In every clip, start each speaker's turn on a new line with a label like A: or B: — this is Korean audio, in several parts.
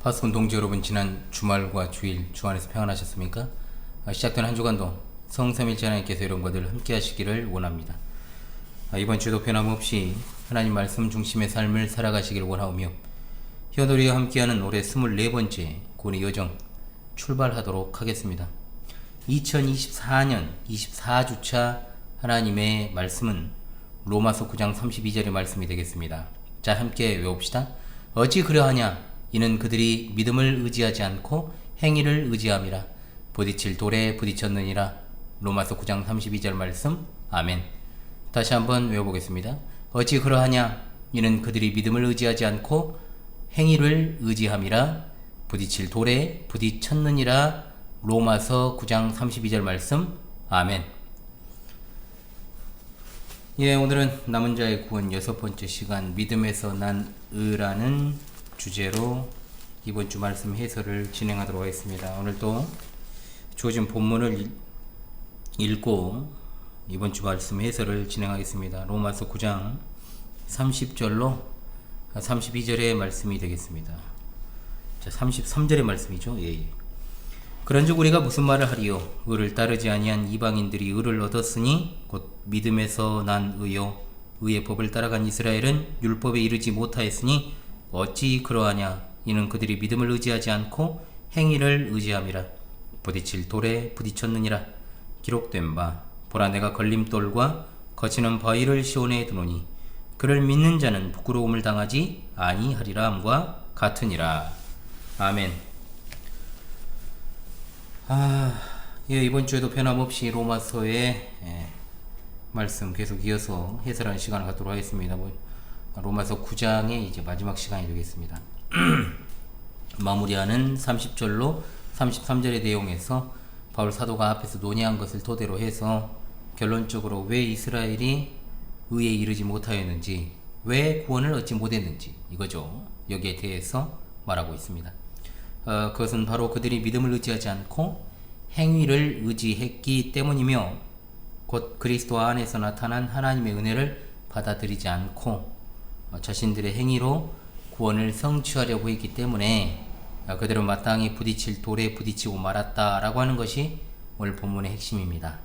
A: 파수꾼 동지 여러분, 지난 주말과 주일 주 안에서 평안하셨습니까? 시작된 한 주간도 성삼일체 하나님께서 여러분과들 함께 하시기를 원합니다. 이번 주도 변함없이 하나님 말씀 중심의 삶을 살아가시길 원하오며, 현우리와 함께하는 올해 24번째 고뇌 여정 출발하도록 하겠습니다. 2024년 24주차 하나님의 말씀은 로마서 9장 32절의 말씀이 되겠습니다. 자, 함께 외웁시다. 어찌 그러하냐? 이는 그들이 믿음을 의지하지 않고 행위를 의지함이라. 부딪힐 돌에 부딪혔느니라. 로마서 9장 32절 말씀. 아멘. 다시 한번 외워보겠습니다. 어찌 그러하냐? 이는 그들이 믿음을 의지하지 않고 행위를 의지함이라. 부딪힐 돌에 부딪혔느니라. 로마서 9장 32절 말씀. 아멘. 오늘은 남은 자의 구원 6번째 시간, 믿음에서 난 의라는 주제로 이번 주 말씀 해설을 진행하도록 하겠습니다. 오늘도 주어진 본문을 읽고 이번 주 말씀 해설을 진행하겠습니다. 로마서 9장 30절로 32절의 말씀이 되겠습니다. 자, 33절의 말씀이죠. 그런즉 우리가 무슨 말을 하리요? 의를 따르지 아니한 이방인들이 의를 얻었으니 곧 믿음에서 난 의요. 의의 법을 따라간 이스라엘은 율법에 이르지 못하였으니 어찌 그러하냐? 이는 그들이 믿음을 의지하지 않고 행위를 의지함이라. 부딪힐 돌에 부딪혔느니라. 기록된 바 보라, 내가 걸림돌과 거치는 바위를 시온에 두노니 그를 믿는 자는 부끄러움을 당하지 아니하리라 함과 같으니라. 아멘. 이번 주에도 변함없이 로마서의 말씀 계속 이어서 해설하는 시간을 갖도록 하겠습니다. 로마서 9장의 이제 마지막 시간이 되겠습니다. 마무리하는 30절로 33절의 내용에서 바울 사도가 앞에서 논의한 것을 토대로 해서 결론적으로 왜 이스라엘이 의에 이르지 못하였는지, 왜 구원을 얻지 못했는지, 이거죠. 여기에 대해서 말하고 있습니다. 그것은 바로 그들이 믿음을 의지하지 않고 행위를 의지했기 때문이며, 곧 그리스도 안에서 나타난 하나님의 은혜를 받아들이지 않고 자신들의 행위로 구원을 성취하려고 했기 때문에 그들은 마땅히 부딪힐 돌에 부딪히고 말았다라고 하는 것이 오늘 본문의 핵심입니다.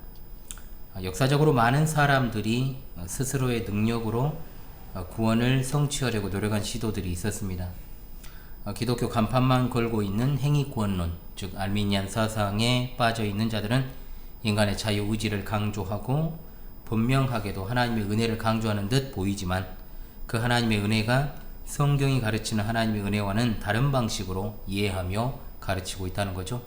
A: 역사적으로 많은 사람들이 스스로의 능력으로 구원을 성취하려고 노력한 시도들이 있었습니다. 기독교 간판만 걸고 있는 행위구원론, 즉 알미니안 사상에 빠져 있는 자들은 인간의 자유의지를 강조하고 분명하게도 하나님의 은혜를 강조하는 듯 보이지만, 그 하나님의 은혜가 성경이 가르치는 하나님의 은혜와는 다른 방식으로 이해하며 가르치고 있다는 거죠.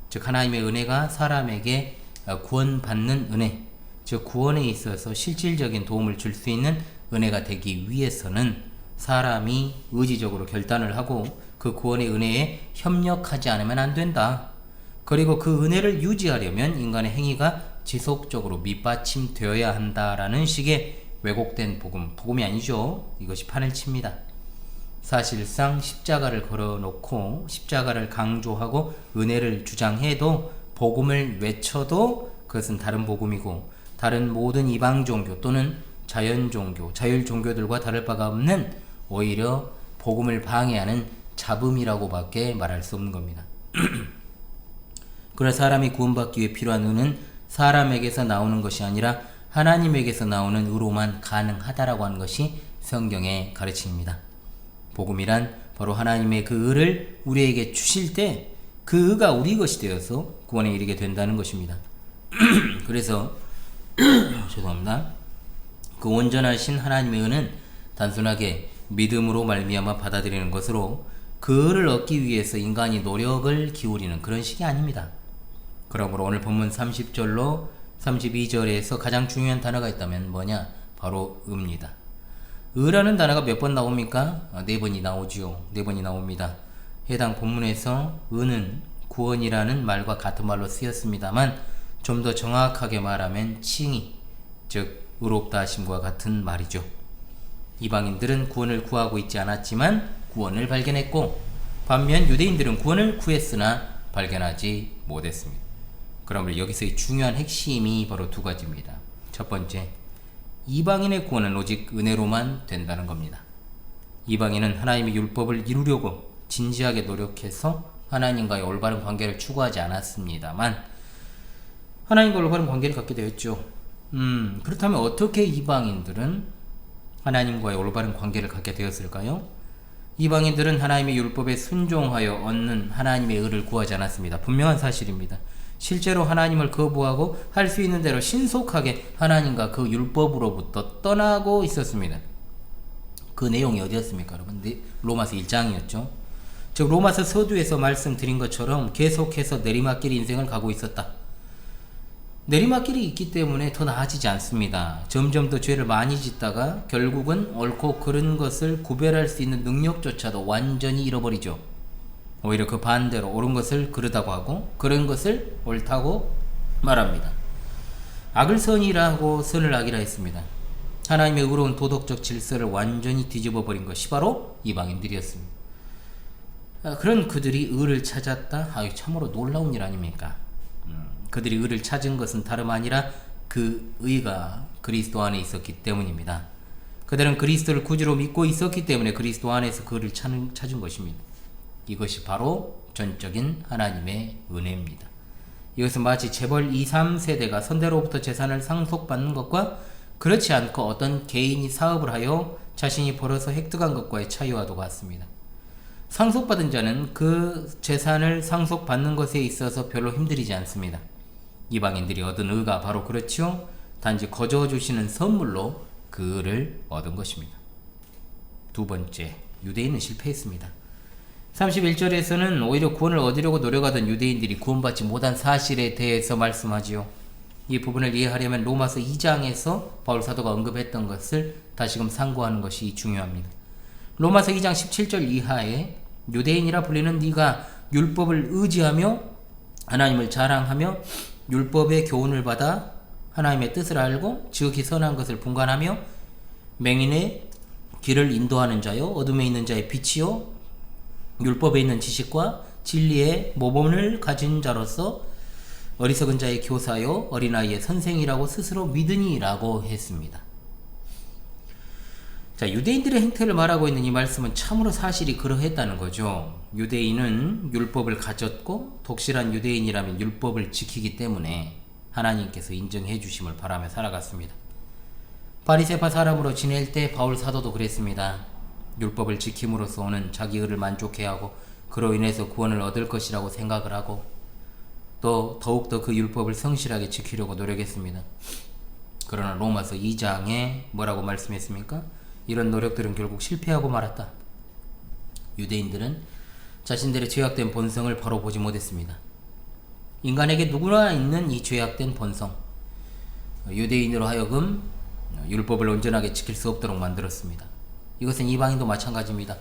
A: 즉 하나님의 은혜가 사람에게 구원받는 은혜, 즉 구원에 있어서 실질적인 도움을 줄 수 있는 은혜가 되기 위해서는 사람이 의지적으로 결단을 하고 그 구원의 은혜에 협력하지 않으면 안 된다. 그리고 그 은혜를 유지하려면 인간의 행위가 지속적으로 밑받침되어야 한다라는 식의 왜곡된 복음이 아니죠. 이것이 판을 칩니다. 사실상 십자가를 걸어놓고 십자가를 강조하고 은혜를 주장해도, 복음을 외쳐도 그것은 다른 복음이고, 다른 모든 이방 종교 또는 자연 종교, 자율 종교들과 다를 바가 없는 오히려 복음을 방해하는 잡음이라고 밖에 말할 수 없는 겁니다. 그러나 사람이 구원받기 위해 필요한 의는 사람에게서 나오는 것이 아니라 하나님에게서 나오는 의로만 가능하다라고 하는 것이 성경의 가르침입니다. 복음이란 바로 하나님의 그 의를 우리에게 주실 때 그 의가 우리 것이 되어서 구원에 이르게 된다는 것입니다. 그래서 죄송합니다. 그 온전하신 하나님의 의는 단순하게 믿음으로 말미암아 받아들이는 것으로 그 의를 얻기 위해서 인간이 노력을 기울이는 그런 식이 아닙니다. 그러므로 오늘 본문 30절로 32절에서 가장 중요한 단어가 있다면 뭐냐? 바로 의입니다. 의라는 단어가 몇 번 나옵니까? 4번이 나오지요. 4번이 나옵니다. 해당 본문에서 의는 구원이라는 말과 같은 말로 쓰였습니다만, 좀 더 정확하게 말하면 칭의, 즉 의롭다 하심과 같은 말이죠. 이방인들은 구원을 구하고 있지 않았지만 구원을 발견했고, 반면 유대인들은 구원을 구했으나 발견하지 못했습니다. 그러면 여기서의 중요한 핵심이 바로 두 가지입니다. 첫 번째, 이방인의 구원은 오직 은혜로만 된다는 겁니다. 이방인은 하나님의 율법을 이루려고 진지하게 노력해서 하나님과의 올바른 관계를 추구하지 않았습니다만 하나님과 올바른 관계를 갖게 되었죠. 그렇다면 어떻게 이방인들은 하나님과의 올바른 관계를 갖게 되었을까요? 이방인들은 하나님의 율법에 순종하여 얻는 하나님의 의를 구하지 않았습니다. 분명한 사실입니다. 실제로 하나님을 거부하고 할 수 있는 대로 신속하게 하나님과 그 율법으로부터 떠나고 있었습니다. 그 내용이 어디였습니까, 여러분? 로마서 1장이었죠. 즉 로마서 서두에서 말씀드린 것처럼 계속해서 내리막길 인생을 가고 있었다. 내리막길이 있기 때문에 더 나아지지 않습니다. 점점 더 죄를 많이 짓다가 결국은 옳고 그른 것을 구별할 수 있는 능력조차도 완전히 잃어버리죠. 오히려 그 반대로 옳은 것을 그르다고 하고 그른 것을 옳다고 말합니다. 악을 선이라고 선을 악이라 했습니다. 하나님의 의로운 도덕적 질서를 완전히 뒤집어 버린 것이 바로 이방인들이었습니다. 그런 그들이 의를 찾았다? 참으로 놀라운 일 아닙니까? 그들이 의를 찾은 것은 다름 아니라 그 의가 그리스도 안에 있었기 때문입니다. 그들은 그리스도를 구주로 믿고 있었기 때문에 그리스도 안에서 그 의를 찾은 것입니다. 이것이 바로 전적인 하나님의 은혜입니다. 이것은 마치 재벌 2, 3세대가 선대로부터 재산을 상속받는 것과 그렇지 않고 어떤 개인이 사업을 하여 자신이 벌어서 획득한 것과의 차이와도 같습니다. 상속받은 자는 그 재산을 상속받는 것에 있어서 별로 힘들이지 않습니다. 이방인들이 얻은 의가 바로 그렇지요. 단지 거저주시는 선물로 그 의를 얻은 것입니다. 두 번째, 유대인은 실패했습니다. 31절에서는 오히려 구원을 얻으려고 노력하던 유대인들이 구원받지 못한 사실에 대해서 말씀하지요. 이 부분을 이해하려면 로마서 2장에서 바울 사도가 언급했던 것을 다시금 상고하는 것이 중요합니다. 로마서 2장 17절 이하에 유대인이라 불리는 네가 율법을 의지하며 하나님을 자랑하며 율법의 교훈을 받아 하나님의 뜻을 알고 지극히 선한 것을 분간하며 맹인의 길을 인도하는 자요 어둠에 있는 자의 빛이요 율법에 있는 지식과 진리의 모범을 가진 자로서 어리석은 자의 교사요 어린아이의 선생이라고 스스로 믿으니라고 했습니다. 자, 유대인들의 행태를 말하고 있는 이 말씀은 참으로 사실이 그러했다는 거죠. 유대인은 율법을 가졌고 독실한 유대인이라면 율법을 지키기 때문에 하나님께서 인정해 주심을 바라며 살아갔습니다. 바리새파 사람으로 지낼 때 바울 사도도 그랬습니다. 율법을 지킴으로써 오는 자기 의를 만족해야 하고 그로 인해서 구원을 얻을 것이라고 생각을 하고 또 더욱더 그 율법을 성실하게 지키려고 노력했습니다. 그러나 로마서 2장에 뭐라고 말씀했습니까? 이런 노력들은 결국 실패하고 말았다. 유대인들은 자신들의 죄악된 본성을 바로 보지 못했습니다. 인간에게 누구나 있는 이 죄악된 본성, 유대인으로 하여금 율법을 온전하게 지킬 수 없도록 만들었습니다. 이것은 이방인도 마찬가지입니다.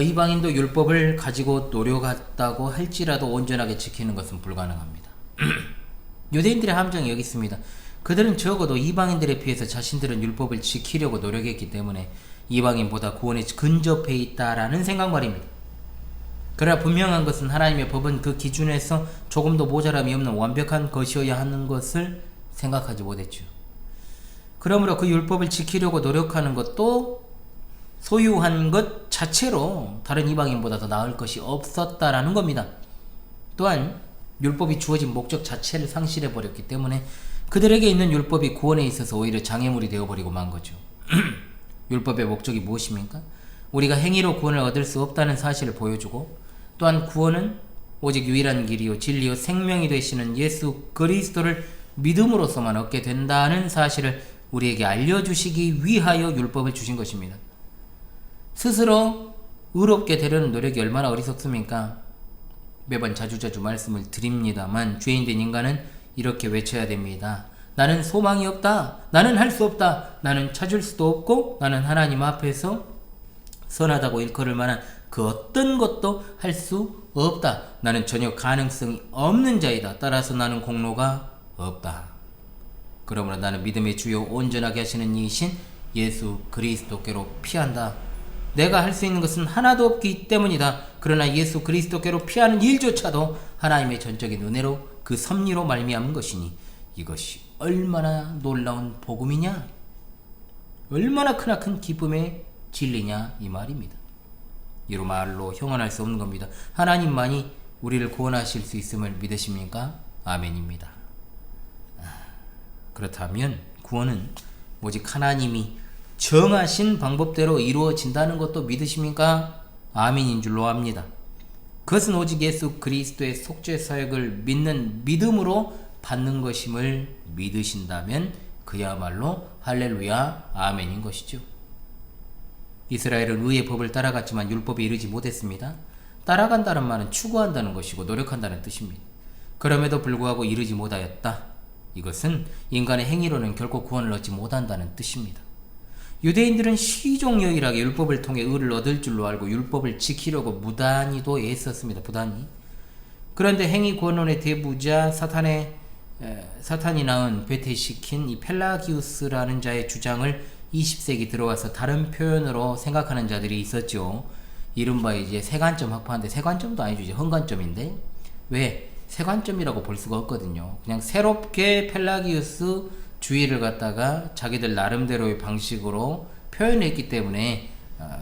A: 이방인도 율법을 가지고 노력했다고 할지라도 온전하게 지키는 것은 불가능합니다. 유대인들의 함정이 여기 있습니다. 그들은 적어도 이방인들에 비해서 자신들은 율법을 지키려고 노력했기 때문에 이방인보다 구원에 근접해 있다라는 생각 말입니다. 그러나 분명한 것은 하나님의 법은 그 기준에서 조금도 모자람이 없는 완벽한 것이어야 하는 것을 생각하지 못했죠. 그러므로 그 율법을 지키려고 노력하는 것도 소유한 것 자체로 다른 이방인보다 더 나을 것이 없었다라는 겁니다. 또한 율법이 주어진 목적 자체를 상실해버렸기 때문에 그들에게 있는 율법이 구원에 있어서 오히려 장애물이 되어버리고 만 거죠. 율법의 목적이 무엇입니까? 우리가 행위로 구원을 얻을 수 없다는 사실을 보여주고 또한 구원은 오직 유일한 길이요 진리요 생명이 되시는 예수 그리스도를 믿음으로서만 얻게 된다는 사실을 우리에게 알려주시기 위하여 율법을 주신 것입니다. 스스로 의롭게 되려는 노력이 얼마나 어리석습니까? 매번 자주자주 말씀을 드립니다만 죄인된 인간은 이렇게 외쳐야 됩니다. 나는 소망이 없다. 나는 할 수 없다. 나는 찾을 수도 없고 나는 하나님 앞에서 선하다고 일컬을 만한 그 어떤 것도 할 수 없다. 나는 전혀 가능성이 없는 자이다. 따라서 나는 공로가 없다. 그러므로 나는 믿음의 주요 온전하게 하시는 이이신 예수 그리스도께로 피한다. 내가 할 수 있는 것은 하나도 없기 때문이다. 그러나 예수 그리스도께로 피하는 일조차도 하나님의 전적인 은혜로 그 섭리로 말미암은 것이니 이것이 얼마나 놀라운 복음이냐? 얼마나 크나큰 기쁨의 진리냐 이 말입니다. 이로 말로 형언할 수 없는 겁니다. 하나님만이 우리를 구원하실 수 있음을 믿으십니까? 아멘입니다. 그렇다면 구원은 오직 하나님이 정하신 방법대로 이루어진다는 것도 믿으십니까? 아멘인 줄로 압니다. 그것은 오직 예수 그리스도의 속죄 사역을 믿는 믿음으로 받는 것임을 믿으신다면 그야말로 할렐루야 아멘인 것이죠. 이스라엘은 의의 법을 따라갔지만 율법에 이르지 못했습니다. 따라간다는 말은 추구한다는 것이고 노력한다는 뜻입니다. 그럼에도 불구하고 이르지 못하였다. 이것은 인간의 행위로는 결코 구원을 얻지 못한다는 뜻입니다. 유대인들은 시종유일하게 율법을 통해 의를 얻을 줄로 알고 율법을 지키려고 무단히도 애썼습니다. 부단히. 그런데 행위 구원론의 대부자 사탄이 낳은 배태시킨 이 펠라기우스라는 자의 주장을 20세기 들어와서 다른 표현으로 생각하는 자들이 있었죠. 이른바 이제 세관점 학파인데, 세관점도 아니죠. 이제 헌관점인데, 왜 세관점이라고 볼 수가 없거든요. 그냥 새롭게 펠라기우스 주의를 갖다가 자기들 나름대로의 방식으로 표현했기 때문에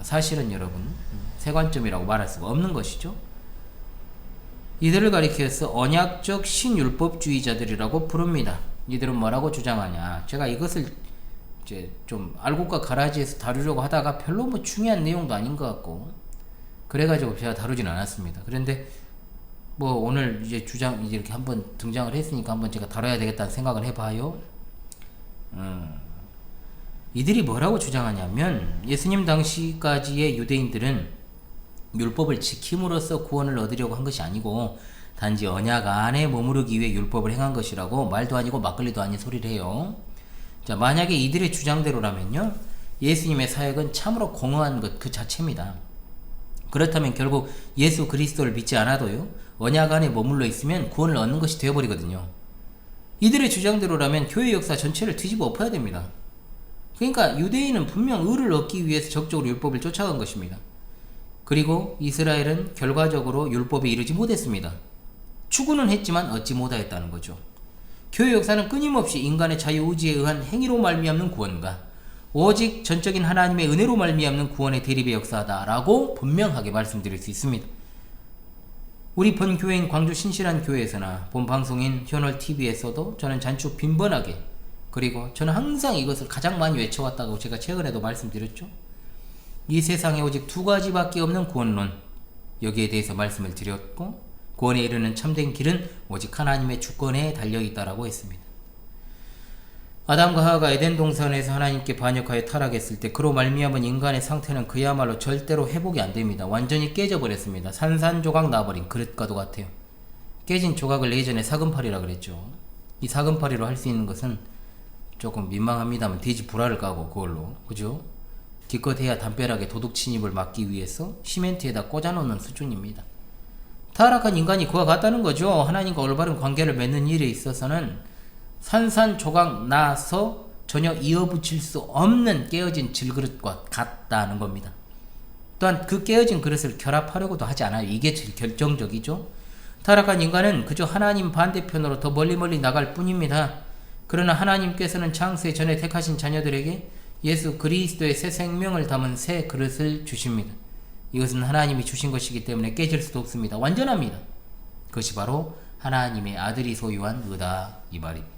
A: 사실은 여러분 세관점이라고 말할 수가 없는 것이죠. 이들을 가리켜서 언약적 신율법주의자들이라고 부릅니다. 이들은 뭐라고 주장하냐? 제가 이것을 이제 좀 알곡과 가라지에서 다루려고 하다가 별로 뭐 중요한 내용도 아닌 것 같고 그래가지고 제가 다루진 않았습니다. 그런데 뭐 오늘 이제 주장 이제 이렇게 한번 등장을 했으니까 한번 제가 다뤄야 되겠다는 생각을 해봐요. 이들이 뭐라고 주장하냐면 예수님 당시까지의 유대인들은 율법을 지킴으로써 구원을 얻으려고 한 것이 아니고 단지 언약 안에 머무르기 위해 율법을 행한 것이라고 말도 아니고 막걸리도 아닌 소리를 해요. 자, 만약에 이들의 주장대로라면요, 예수님의 사역은 참으로 공허한 것 그 자체입니다. 그렇다면 결국 예수 그리스도를 믿지 않아도요, 언약 안에 머물러 있으면 구원을 얻는 것이 되어버리거든요. 이들의 주장대로라면 교회 역사 전체를 뒤집어 엎어야 됩니다. 그러니까 유대인은 분명 의를 얻기 위해서 적극적으로 율법을 쫓아간 것입니다. 그리고 이스라엘은 결과적으로 율법에 이르지 못했습니다. 추구는 했지만 얻지 못하였다는 거죠. 교회 역사는 끊임없이 인간의 자유의지에 의한 행위로 말미암는 구원과 오직 전적인 하나님의 은혜로 말미암는 구원의 대립의 역사다라고 분명하게 말씀드릴 수 있습니다. 우리 본 교회인 광주 신실한 교회에서나 본 방송인 현월TV에서도 저는 잔뜩 빈번하게, 그리고 저는 항상 이것을 가장 많이 외쳐왔다고 제가 최근에도 말씀드렸죠. 이 세상에 오직 두 가지밖에 없는 구원론, 여기에 대해서 말씀을 드렸고, 구원에 이르는 참된 길은 오직 하나님의 주권에 달려있다라고 했습니다. 아담과 하와가 에덴 동산에서 하나님께 반역하여 타락했을 때 그로 말미암은 인간의 상태는 그야말로 절대로 회복이 안됩니다. 완전히 깨져버렸습니다. 산산조각 나버린 그릇과도 같아요. 깨진 조각을 예전에 사금팔이라 그랬죠. 이 사금팔이로 할 수 있는 것은 조금 민망합니다만 돼지 불알을 까고 그걸로, 그죠? 기껏 해야 담벼락에 도둑 침입을 막기 위해서 시멘트에다 꽂아놓는 수준입니다. 타락한 인간이 그와 같다는 거죠. 하나님과 올바른 관계를 맺는 일에 있어서는 산산조각 나서 전혀 이어붙일 수 없는 깨어진 질그릇과 같다는 겁니다. 또한 그 깨어진 그릇을 결합하려고도 하지 않아요. 이게 제일 결정적이죠. 타락한 인간은 그저 하나님 반대편으로 더 멀리 나갈 뿐입니다. 그러나 하나님께서는 창세 전에 택하신 자녀들에게 예수 그리스도의 새 생명을 담은 새 그릇을 주십니다. 이것은 하나님이 주신 것이기 때문에 깨질 수도 없습니다. 완전합니다. 그것이 바로 하나님의 아들이 소유한 의다 이 말입니다.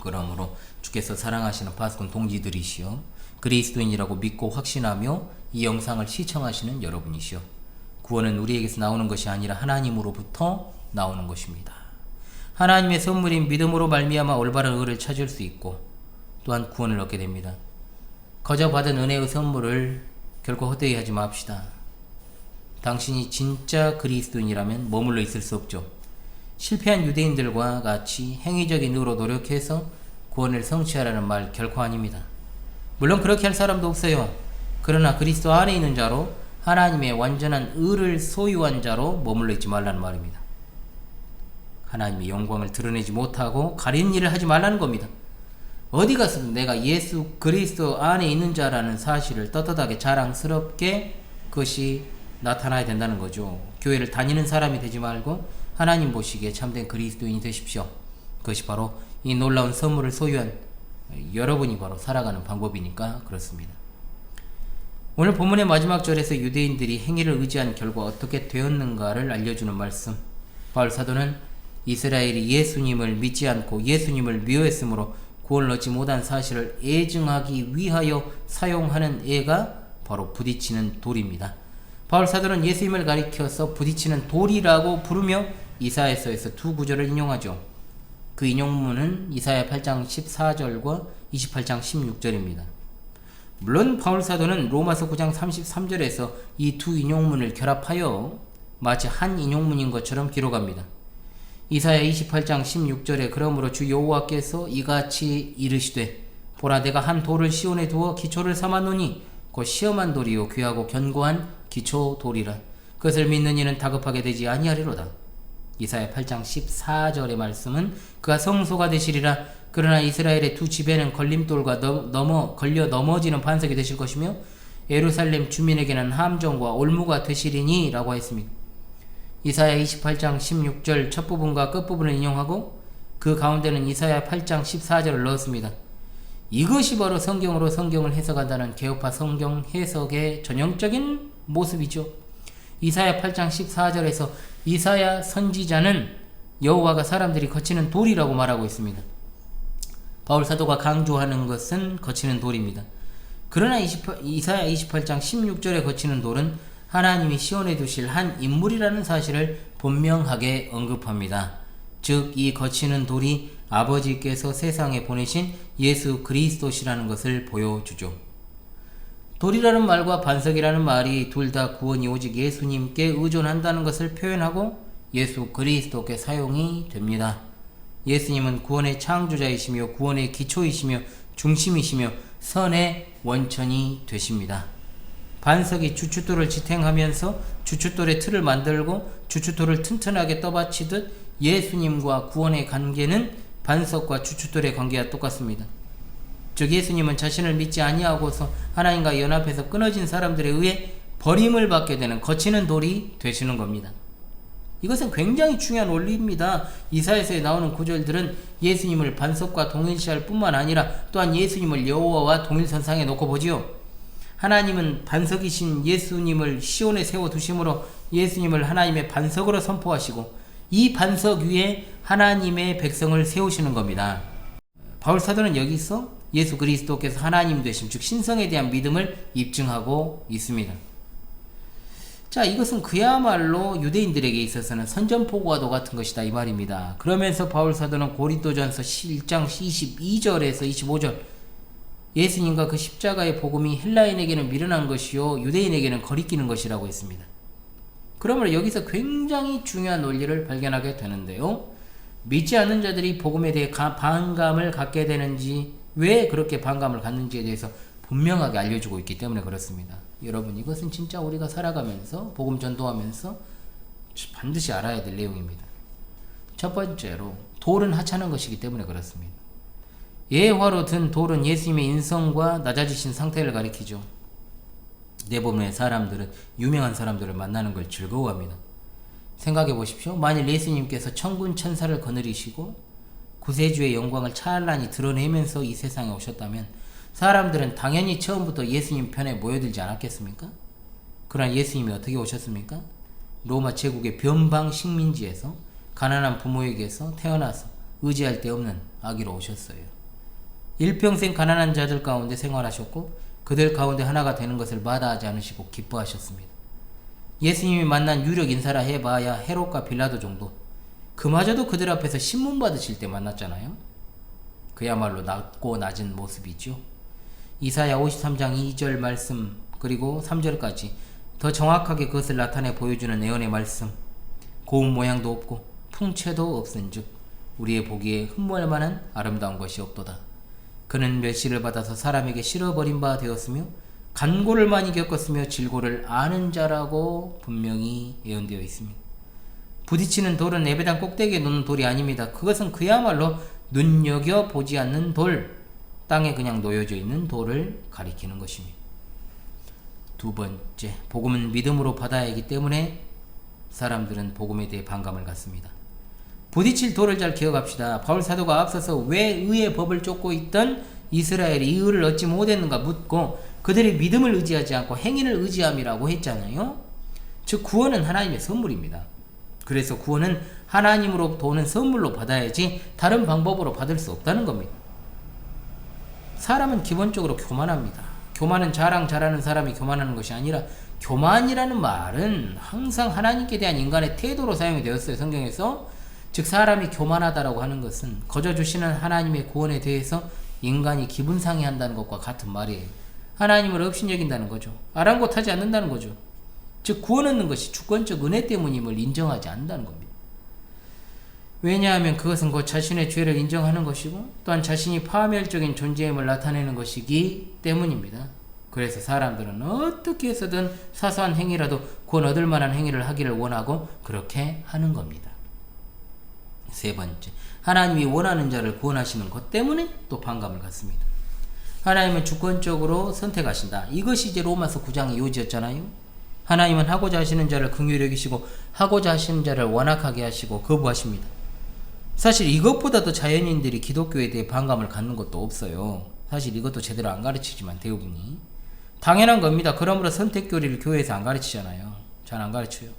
A: 그러므로 주께서 사랑하시는 파수꾼 동지들이시여, 그리스도인이라고 믿고 확신하며 이 영상을 시청하시는 여러분이시여, 구원은 우리에게서 나오는 것이 아니라 하나님으로부터 나오는 것입니다. 하나님의 선물인 믿음으로 말미암아 올바른 의를 찾을 수 있고 또한 구원을 얻게 됩니다. 거저 받은 은혜의 선물을 결코 헛되이 하지 맙시다. 당신이 진짜 그리스도인이라면 머물러 있을 수 없죠. 실패한 유대인들과 같이 행위적인 의로 노력해서 구원을 성취하라는 말 결코 아닙니다. 물론 그렇게 할 사람도 없어요. 그러나 그리스도 안에 있는 자로 하나님의 완전한 의를 소유한 자로 머물러 있지 말라는 말입니다. 하나님의 영광을 드러내지 못하고 가린 일을 하지 말라는 겁니다. 어디 가서든 내가 예수 그리스도 안에 있는 자라는 사실을 떳떳하게 자랑스럽게 그것이 나타나야 된다는 거죠. 교회를 다니는 사람이 되지 말고 하나님 보시기에 참된 그리스도인이 되십시오. 그것이 바로 이 놀라운 선물을 소유한 여러분이 바로 살아가는 방법이니까 그렇습니다. 오늘 본문의 마지막 절에서 유대인들이 행위를 의지한 결과 어떻게 되었는가를 알려주는 말씀. 바울 사도는 이스라엘이 예수님을 믿지 않고 예수님을 미워했으므로 구원을 얻지 못한 사실을 애증하기 위하여 사용하는 애가 바로 부딪히는 돌입니다. 바울 사도는 예수님을 가리켜서 부딪히는 돌이라고 부르며 이사야서에서 두 구절을 인용하죠. 그 인용문은 이사야 8장 14절과 28장 16절입니다. 물론 바울 사도는 로마서 9장 33절에서 이 두 인용문을 결합하여 마치 한 인용문인 것처럼 기록합니다. 이사야 28장 16절에 그러므로 주 여호와께서 이같이 이르시되 보라 내가 한 돌을 시온에 두어 기초를 삼았노니 곧 시험한 돌이요 귀하고 견고한 기초 돌이라 그것을 믿는 이는 다급하게 되지 아니하리로다. 이사야 8장 14절의 말씀은 그가 성소가 되시리라. 그러나 이스라엘의 두 집에는 걸림돌과 걸려 넘어지는 반석이 되실 것이며 예루살렘 주민에게는 함정과 올무가 되시리니 라고 했습니다. 이사야 28장 16절 첫 부분과 끝 부분을 인용하고 그 가운데는 이사야 8장 14절을 넣었습니다. 이것이 바로 성경으로 성경을 해석한다는 개혁파 성경 해석의 전형적인 모습이죠. 이사야 8장 14절에서 이사야 선지자는 여호와가 사람들이 거치는 돌이라고 말하고 있습니다. 바울 사도가 강조하는 것은 거치는 돌입니다. 그러나 이사야 28장 16절에 거치는 돌은 하나님이 시온에 두실 한 인물이라는 사실을 분명하게 언급합니다. 즉 이 거치는 돌이 아버지께서 세상에 보내신 예수 그리스도시라는 것을 보여주죠. 돌이라는 말과 반석이라는 말이 둘 다 구원이 오직 예수님께 의존한다는 것을 표현하고 예수 그리스도께 사용이 됩니다. 예수님은 구원의 창조자이시며 구원의 기초이시며 중심이시며 선의 원천이 되십니다. 반석이 주춧돌을 지탱하면서 주춧돌의 틀을 만들고 주춧돌을 튼튼하게 떠받치듯 예수님과 구원의 관계는 반석과 주춧돌의 관계와 똑같습니다. 즉 예수님은 자신을 믿지 아니하고서 하나님과 연합해서 끊어진 사람들에 의해 버림을 받게 되는 거치는 돌이 되시는 겁니다. 이것은 굉장히 중요한 원리입니다. 이사야서에 나오는 구절들은 예수님을 반석과 동일시할 뿐만 아니라 또한 예수님을 여호와와 동일선상에 놓고 보지요. 하나님은 반석이신 예수님을 시온에 세워두심으로 예수님을 하나님의 반석으로 선포하시고 이 반석 위에 하나님의 백성을 세우시는 겁니다. 바울 사도는 여기서 예수 그리스도께서 하나님 되심, 즉 신성에 대한 믿음을 입증하고 있습니다. 자, 이것은 그야말로 유대인들에게 있어서는 선전포고와도 같은 것이다 이 말입니다. 그러면서 바울 사도는 고린도전서 1장 22절에서 25절 예수님과 그 십자가의 복음이 헬라인에게는 미련한 것이요 유대인에게는 거리끼는 것이라고 했습니다. 그러므로 여기서 굉장히 중요한 논리를 발견하게 되는데요. 믿지 않는 자들이 복음에 대해 반감을 갖게 되는지, 왜 그렇게 반감을 갖는지에 대해서 분명하게 알려주고 있기 때문에 그렇습니다. 여러분, 이것은 진짜 우리가 살아가면서 복음 전도하면서 반드시 알아야 될 내용입니다. 첫 번째로 돌은 하찮은 것이기 때문에 그렇습니다. 예화로 든 돌은 예수님의 인성과 낮아지신 상태를 가리키죠. 대부분의 사람들은 유명한 사람들을 만나는 걸 즐거워합니다. 생각해 보십시오. 만일 예수님께서 천군 천사를 거느리시고 구세주의 영광을 찬란히 드러내면서 이 세상에 오셨다면 사람들은 당연히 처음부터 예수님 편에 모여들지 않았겠습니까? 그러나 예수님이 어떻게 오셨습니까? 로마 제국의 변방 식민지에서 가난한 부모에게서 태어나서 의지할 데 없는 아기로 오셨어요. 일평생 가난한 자들 가운데 생활하셨고 그들 가운데 하나가 되는 것을 마다하지 않으시고 기뻐하셨습니다. 예수님이 만난 유력 인사라 해봐야 헤롯과 빌라도 정도, 그마저도 그들 앞에서 신문 받으실 때 만났잖아요. 그야말로 낮고 낮은 모습이죠. 이사야 53장 2절 말씀 그리고 3절까지 더 정확하게 그것을 나타내 보여주는 예언의 말씀. 고운 모양도 없고 풍채도 없은즉 우리의 보기에 흠모할 만한 아름다운 것이 없도다. 그는 멸시를 받아서 사람에게 실어버린 바 되었으며 간고를 많이 겪었으며 질고를 아는 자라고 분명히 예언되어 있습니다. 부딪히는 돌은 에베단 꼭대기에 놓는 돌이 아닙니다. 그것은 그야말로 눈여겨보지 않는 돌, 땅에 그냥 놓여져 있는 돌을 가리키는 것입니다. 두 번째, 복음은 믿음으로 받아야 하기 때문에 사람들은 복음에 대해 반감을 갖습니다. 부딪힐 돌을 잘 기억합시다. 바울 사도가 앞서서 왜 의의 법을 쫓고 있던 이스라엘이 이 의를 얻지 못했는가 묻고 그들의 믿음을 의지하지 않고 행위를 의지함이라고 했잖아요. 즉 구원은 하나님의 선물입니다. 그래서 구원은 하나님으로부터 오는 선물로 받아야지 다른 방법으로 받을 수 없다는 겁니다. 사람은 기본적으로 교만합니다. 교만은 자랑 잘하는 사람이 교만하는 것이 아니라, 교만이라는 말은 항상 하나님께 대한 인간의 태도로 사용이 되었어요, 성경에서. 즉 사람이 교만하다라고 하는 것은 거저 주시는 하나님의 구원에 대해서 인간이 기분 상해한다는 것과 같은 말이에요. 하나님을 업신여긴다는 거죠. 아랑곳하지 않는다는 거죠. 즉 구원 얻는 것이 주권적 은혜 때문임을 인정하지 않는다는 겁니다. 왜냐하면 그것은 곧 자신의 죄를 인정하는 것이고, 또한 자신이 파멸적인 존재임을 나타내는 것이기 때문입니다. 그래서 사람들은 어떻게 해서든 사소한 행위라도 구원 얻을 만한 행위를 하기를 원하고 그렇게 하는 겁니다. 세 번째, 하나님이 원하는 자를 구원하시는 것 때문에 또 반감을 갖습니다. 하나님은 주권적으로 선택하신다. 이것이 이제 로마서 9장의 요지였잖아요. 하나님은 하고자 하시는 자를 긍휼히 여기시고 하고자 하시는 자를 완악하게 하시고 거부하십니다. 사실 이것보다도 자연인들이 기독교에 대해 반감을 갖는 것도 없어요. 사실 이것도 제대로 안 가르치지만 대부분이. 당연한 겁니다. 그러므로 선택교리를 교회에서 안 가르치잖아요. 잘 안 가르쳐요.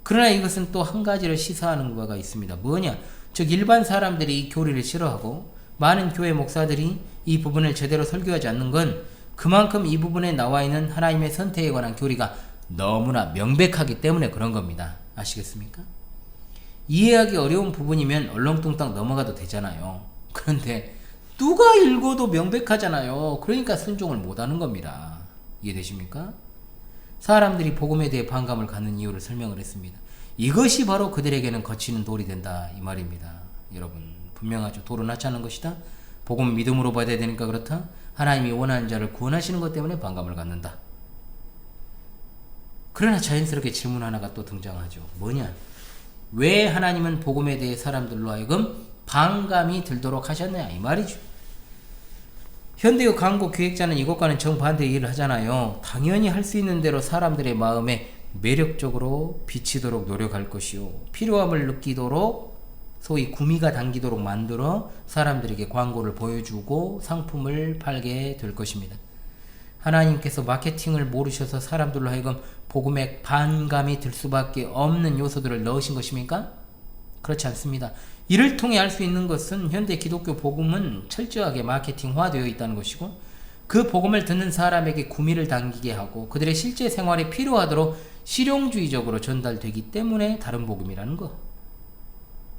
A: 그러나 이것은 또 한 가지를 시사하는 바가 있습니다. 뭐냐? 즉 일반 사람들이 이 교리를 싫어하고 많은 교회 목사들이 이 부분을 제대로 설교하지 않는 건 그만큼 이 부분에 나와 있는 하나님의 선택에 관한 교리가 너무나 명백하기 때문에 그런 겁니다. 아시겠습니까? 이해하기 어려운 부분이면 얼렁뚱땅 넘어가도 되잖아요. 그런데 누가 읽어도 명백하잖아요. 그러니까 순종을 못하는 겁니다. 이해되십니까? 사람들이 복음에 대해 반감을 갖는 이유를 설명을 했습니다. 이것이 바로 그들에게는 거치는 돌이 된다 이 말입니다. 여러분 분명하죠. 돌은 하지 않은 것이다. 복음 믿음으로 받아야 되니까 그렇다. 하나님이 원하는 자를 구원하시는 것 때문에 반감을 갖는다. 그러나 자연스럽게 질문 하나가 또 등장하죠. 뭐냐? 왜 하나님은 복음에 대해 사람들로 하여금 반감이 들도록 하셨냐 이 말이죠. 현대의 광고 기획자는 이것과는 정반대의 일을 하잖아요. 당연히 할 수 있는 대로 사람들의 마음에 매력적으로 비치도록 노력할 것이요, 필요함을 느끼도록 소위 구미가 당기도록 만들어 사람들에게 광고를 보여주고 상품을 팔게 될 것입니다. 하나님께서 마케팅을 모르셔서 사람들로 하여금 복음에 반감이 들 수밖에 없는 요소들을 넣으신 것입니까? 그렇지 않습니다. 이를 통해 알 수 있는 것은 현대 기독교 복음은 철저하게 마케팅화되어 있다는 것이고, 그 복음을 듣는 사람에게 구미를 당기게 하고 그들의 실제 생활에 필요하도록 실용주의적으로 전달되기 때문에 다른 복음이라는 것.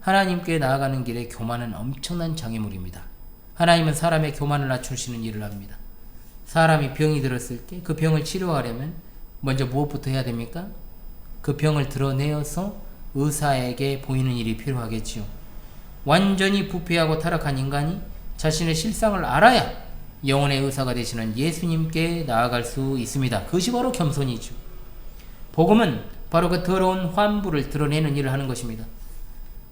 A: 하나님께 나아가는 길에 교만은 엄청난 장애물입니다. 하나님은 사람의 교만을 낮추시는 일을 합니다. 사람이 병이 들었을 때 그 병을 치료하려면 먼저 무엇부터 해야 됩니까? 그 병을 드러내어서 의사에게 보이는 일이 필요하겠지요. 완전히 부패하고 타락한 인간이 자신의 실상을 알아야 영혼의 의사가 되시는 예수님께 나아갈 수 있습니다. 그것이 바로 겸손이죠. 복음은 바로 그 더러운 환부를 드러내는 일을 하는 것입니다.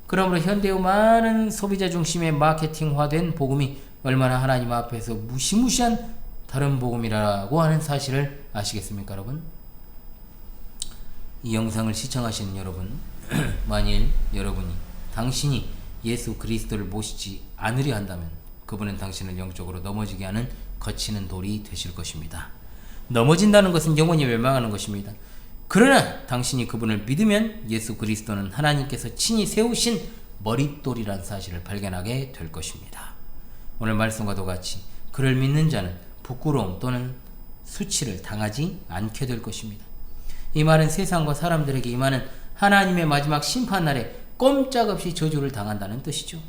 A: 그러므로 현대의 많은 소비자 중심의 마케팅화된 복음이 얼마나 하나님 앞에서 무시무시한 다른 복음이라고 하는 사실을 아시겠습니까, 여러분? 이 영상을 시청하시는 여러분, 만일 여러분이 당신이 예수 그리스도를 모시지 않으려 한다면 그분은 당신을 영적으로 넘어지게 하는 거치는 돌이 되실 것입니다. 넘어진다는 것은 영원히 멸망하는 것입니다. 그러나 당신이 그분을 믿으면 예수 그리스도는 하나님께서 친히 세우신 머릿돌이라는 사실을 발견하게 될 것입니다. 오늘 말씀과도 같이 그를 믿는 자는 부끄러움 또는 수치를 당하지 않게 될 것입니다. 이 말은 세상과 사람들에게 임하는 하나님의 마지막 심판날에 꼼짝없이 저주를 당한다는 뜻이죠.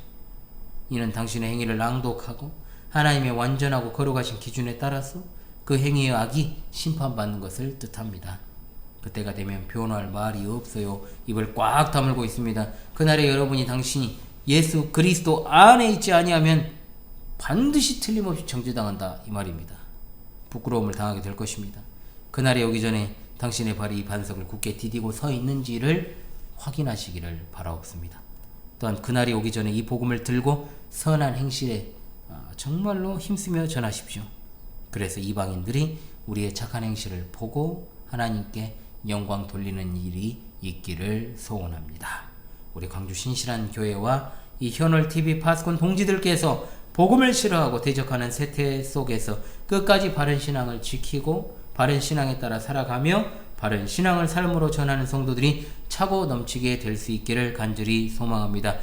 A: 이는 당신의 행위를 낭독하고 하나님의 완전하고 거룩하신 기준에 따라서 그 행위의 악이 심판받는 것을 뜻합니다. 그때가 되면 변호할 말이 없어요. 입을 꽉 다물고 있습니다. 그날에 여러분이 당신이 예수 그리스도 안에 있지 아니하면 반드시 틀림없이 정죄당한다 이 말입니다. 부끄러움을 당하게 될 것입니다. 그날이 오기 전에 당신의 발이 이 반석을 굳게 디디고 서 있는지를 확인하시기를 바라옵습니다. 또한 그날이 오기 전에 이 복음을 들고 선한 행실에 정말로 힘쓰며 전하십시오. 그래서 이방인들이 우리의 착한 행실을 보고 하나님께 영광 돌리는 일이 있기를 소원합니다. 우리 광주 신실한 교회와 이 현월TV 파스콘 동지들께서 복음을 싫어하고 대적하는 세태 속에서 끝까지 바른 신앙을 지키고 바른 신앙에 따라 살아가며 바른 신앙을 삶으로 전하는 성도들이 차고 넘치게 될 수 있기를 간절히 소망합니다.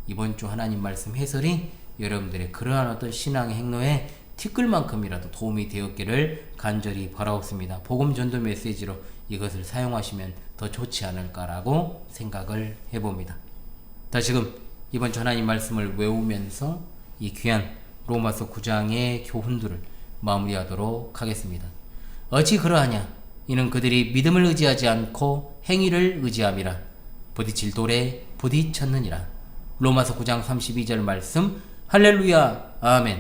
A: 이번 주 하나님 말씀 해설이 여러분들의 그러한 어떤 신앙의 행로에 티끌만큼이라도 도움이 되었기를 간절히 바라옵습니다. 복음 전도 메시지로 이것을 사용하시면 더 좋지 않을까라고 생각을 해봅니다. 다시금 이번 주 하나님 말씀을 외우면서 이 귀한 로마서 9장의 교훈들을 마무리하도록 하겠습니다. 어찌 그러하냐? 이는 그들이 믿음을 의지하지 않고 행위를 의지함이라. 부딪힐 돌에 부딪혔느니라. 로마서 9장 32절 말씀. 할렐루야 아멘.